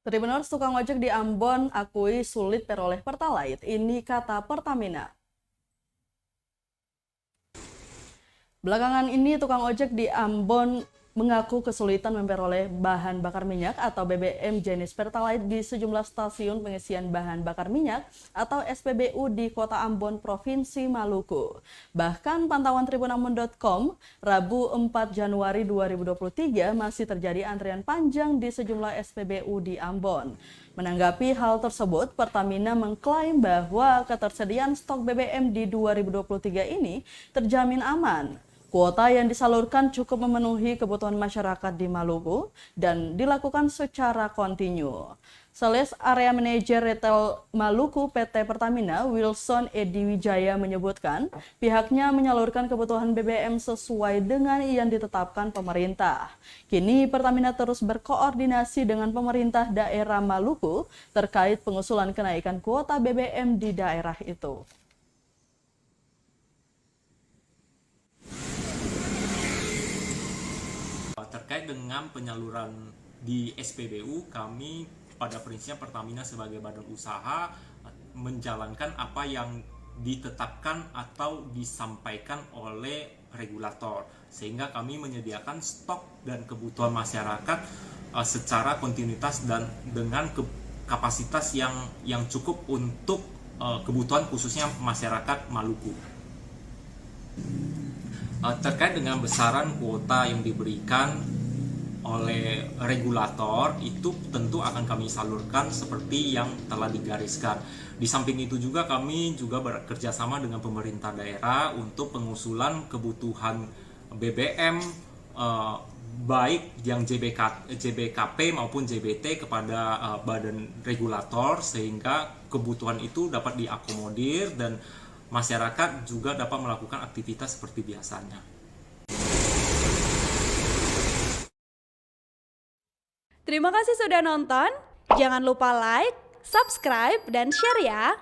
Tribuners tukang ojek di Ambon akui sulit peroleh Pertalite. Ini kata Pertamina. Belakangan ini tukang ojek di Ambon mengaku kesulitan memperoleh bahan bakar minyak atau BBM jenis Pertalite di sejumlah stasiun pengisian bahan bakar minyak atau SPBU di Kota Ambon, Provinsi Maluku. Bahkan pantauan tribunambon.com, Rabu 4 Januari 2023 masih terjadi antrian panjang di sejumlah SPBU di Ambon. Menanggapi hal tersebut, Pertamina mengklaim bahwa ketersediaan stok BBM di 2023 ini terjamin aman. Kuota yang disalurkan cukup memenuhi kebutuhan masyarakat di Maluku dan dilakukan secara kontinu. Sales Area Manajer Retail Maluku PT Pertamina, Wilson Edi Wijaya menyebutkan pihaknya menyalurkan kebutuhan BBM sesuai dengan yang ditetapkan pemerintah. Kini Pertamina terus berkoordinasi dengan pemerintah daerah Maluku terkait pengusulan kenaikan kuota BBM di daerah itu. Terkait dengan penyaluran di SPBU, kami pada prinsipnya Pertamina sebagai badan usaha menjalankan apa yang ditetapkan atau disampaikan oleh regulator, sehingga kami menyediakan stok dan kebutuhan masyarakat secara kontinuitas dan dengan kapasitas yang cukup untuk kebutuhan khususnya masyarakat Maluku. Terkait dengan besaran kuota yang diberikan oleh regulator, itu tentu akan kami salurkan seperti yang telah digariskan. Di samping itu juga kami juga bekerja sama dengan pemerintah daerah untuk pengusulan kebutuhan BBM baik yang JBKP maupun JBT kepada badan regulator, sehingga kebutuhan itu dapat diakomodir dan masyarakat juga dapat melakukan aktivitas seperti biasanya. Terima kasih sudah nonton. Jangan lupa like, subscribe, dan share ya.